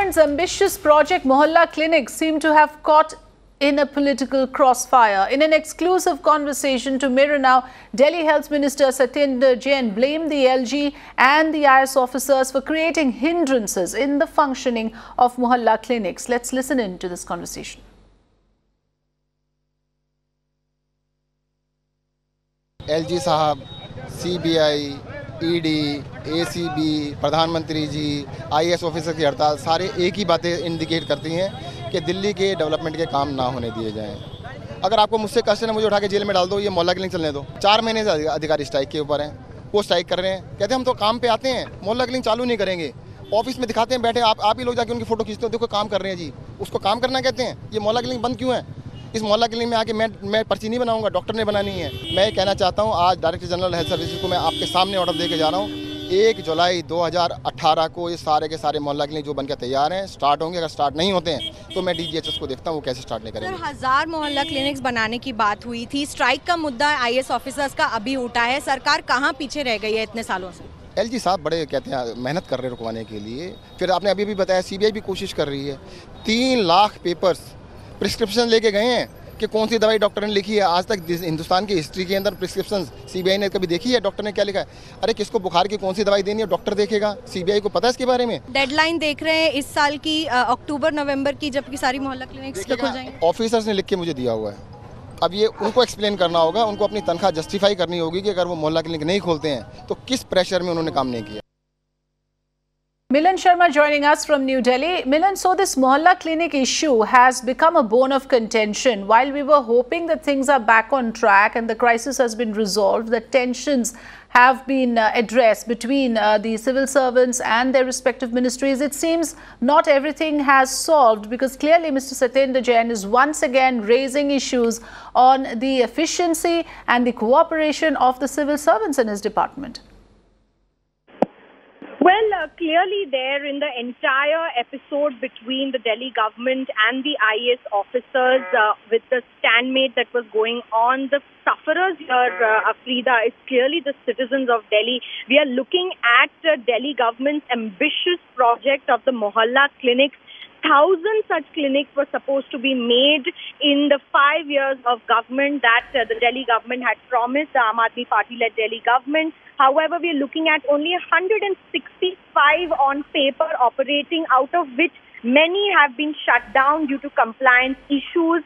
Ambitious project Mohalla clinics seem to have caught in a political crossfire. In an exclusive conversation to Mirror Now, Delhi Health Minister Satyendar Jain blamed the LG and the IS officers for creating hindrances in the functioning of Mohalla clinics. Let's listen in to this conversation. LG साहब, CBI, ED, ACB, प्रधानमंत्री जी, IS officer की हड़ताल सारे एक ही बातें indicate करती हैं कि दिल्ली के डेवलपमेंट के काम ना होने दिए जाएं। अगर आपको मुझसे क्वेश्चन है, मुझे उठा के जेल में डाल दो, ये मोहल्ला क्लिनिक चलने दो। 4 महीने से अधिकारी स्ट्राइक के ऊपर हैं, वो स्ट्राइक कर रहे हैं, कहते हैं हम तो काम पे आते हैं, मोहल्ला क्लिनिक चालू नहीं करेंगे। ऑफिस में दिखाते हैं बैठे, आप ही लोग जाके उनकी फोटो खींचते हो, देखो काम कर रहे हैं जी, उसको काम करना कहते हैं। ये मोहल्ला क्लिनिक बंद क्यों है? इस मोहल्ला क्लिनिक में आके मैं पर्ची नहीं बनाऊंगा, डॉक्टर ने बनानी है। मैं कहना चाहता हूं, आज डायरेक्टर जनरल हेल्थ सर्विसेज को मैं आपके सामने ऑर्डर दे के जा रहा हूं। 1 जुलाई 2018 को ये सारे के सारे मोहल्ला क्लिनिक जो बनकर तैयार हैं स्टार्ट होंगे। अगर स्टार्ट नहीं होते हैं तो मैं DGHS को देखता हूं वो कैसे स्टार्ट नहीं करेंगे। 1000 मोहल्ला क्लिनिक्स बनाने की बात हुई थी। स्ट्राइक का मुद्दा IS ऑफिसर्स का अभी उठा है। सरकार कहाँ पीछे रह गई है इतने सालों से? LG साहब बड़े कहते हैं मेहनत कर रहे हैं रुकवाने के लिए। फिर आपने अभी भी बताया CBI भी कोशिश कर रही है। 3 लाख पेपर्स प्रिस्क्रिप्शन लेके गए हैं कि कौन सी दवाई डॉक्टर ने लिखी है। आज तक हिंदुस्तान की हिस्ट्री के अंदर प्रिस्क्रिप्शन CBI ने कभी देखी है डॉक्टर ने क्या लिखा है? अरे किसको बुखार की कौन सी दवाई देनी है डॉक्टर देखेगा, CBI को पता है इसके बारे में? डेडलाइन देख रहे हैं इस साल की अक्टूबर नवंबर की, जबकि सारी मोहल्ला क्लिनिक्स खुल जाएंगे। ऑफिसर्स ने लिख के मुझे दिया हुआ है। अब ये उनको एक्सप्लेन करना होगा, उनको अपनी तनख्वाह जस्टिफाई करनी होगी कि अगर वो मोहल्ला क्लिनिक नहीं खोलते हैं तो किस प्रेशर में उन्होंने काम नहीं किया। Milan Sharma joining us from New Delhi. Milan, so this Mohalla clinic issue has become a bone of contention. While we were hoping that things are back on track and the crisis has been resolved, the tensions have been addressed between the civil servants and their respective ministries. It seems not everything has solved because clearly Mr. Satyendar Jain is once again raising issues on the efficiency and the cooperation of the civil servants in his department. Well, clearly there in the entire episode between the Delhi government and the IS officers with the stalemate that was going on, the sufferers here, Afrida, is clearly the citizens of Delhi. We are looking at Delhi government's ambitious project of the Mohalla clinics. 1,000 such clinics were supposed to be made in the 5 years of government that the Delhi government had promised, the Aam Aadmi Party-led Delhi government. However, we are looking at only 165 on paper operating, out of which many have been shut down due to compliance issues.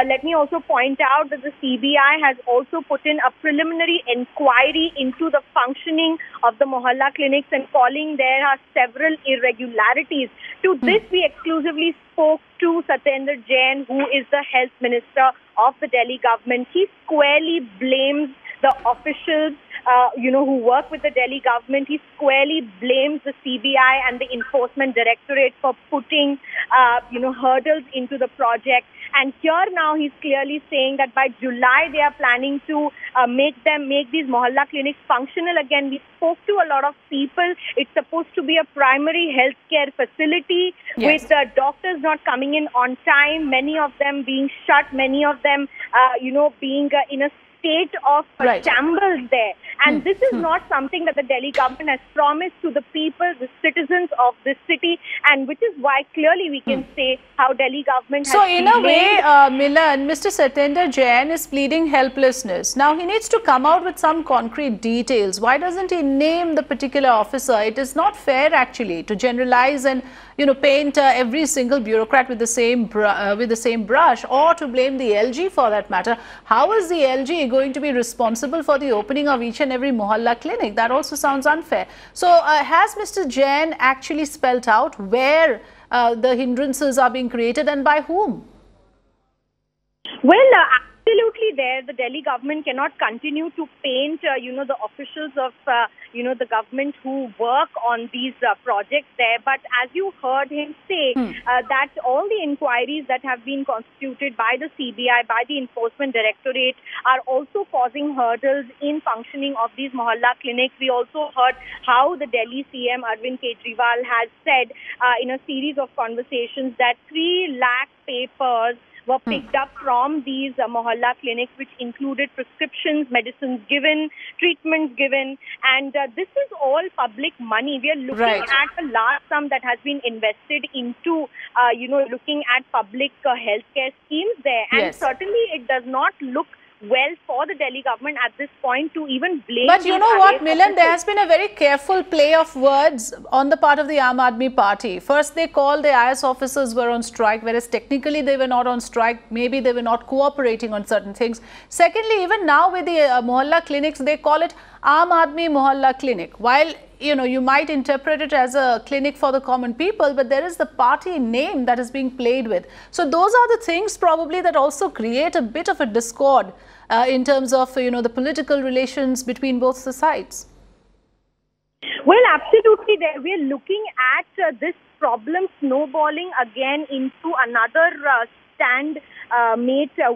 Let me also point out that the CBI has also put in a preliminary inquiry into the functioning of the Mohalla clinics and calling there are several irregularities. To this, we exclusively spoke to Satyendar Jain, who is the health minister of the Delhi government. He squarely blames the officials who work with the Delhi government. He squarely blames the CBI and the Enforcement Directorate for putting, hurdles into the project. And here now he's clearly saying that by July they are planning to make these Mohalla clinics functional again. We spoke to a lot of people. It's supposed to be a primary healthcare facility with doctors not coming in on time, many of them being shut, many of them, being in a state of shambles there. And this is not something that the Delhi government has promised to the people, the citizens of this city, and which is why clearly we can say how Delhi government has... So in a way, Milan, Mr. Satyendar Jain is pleading helplessness. Now he needs to come out with some concrete details. Why doesn't he name the particular officer? It is not fair actually to generalize and paint every single bureaucrat with the same brush, or to blame the LG for that matter. How is the LG going to be responsible for the opening of each and every Mohalla clinic? That also sounds unfair. So has Mr. Jain actually spelt out where the hindrances are being created and by whom? Well, absolutely there. The Delhi government cannot continue to paint, the officials of, the government who work on these projects there. But as you heard him say, that all the inquiries that have been constituted by the CBI, by the Enforcement Directorate, are also causing hurdles in functioning of these Mohalla clinics. We also heard how the Delhi CM Arvind Kejriwal has said in a series of conversations that 3 lakh papers were picked up from these mohalla clinics, which included prescriptions, medicines given, treatments given, and this is all public money. We are looking at a large sum that has been invested into, looking at public healthcare schemes there, and certainly it does not look well for the Delhi government at this point to even blame. But you know what, Milan, there has been a very careful play of words on the part of the Aam Aadmi Party. First, they called the IS officers were on strike, whereas technically they were not on strike. Maybe they were not cooperating on certain things. Secondly, even now with the mohalla clinics, they call it Aam Aadmi Mohalla Clinic. While you might interpret it as a clinic for the common people, but there is the party name that is being played with. So those are the things probably that also create a bit of a discord in terms of, the political relations between both the sides. Well, absolutely. We are looking at this problem snowballing again into another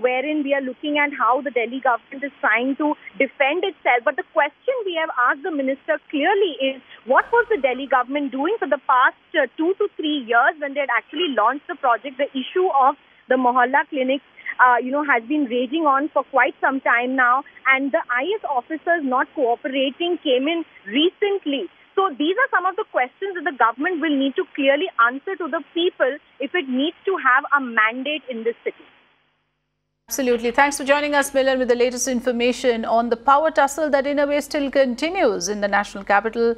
wherein we are looking at how the Delhi government is trying to defend itself. But the question we have asked the minister clearly is, what was the Delhi government doing for the past 2 to 3 years when they had actually launched the project? The issue of the mohalla clinics has been raging on for quite some time now, and the IS officers not cooperating came in recently. So these are some of the questions that the government will need to clearly answer to the people if it needs to have a mandate in this city. Absolutely. Thanks for joining us, Milan, with the latest information on the power tussle that in a way still continues in the national capital.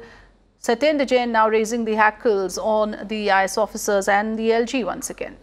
Satyendar Jain now raising the hackles on the IS officers and the LG once again.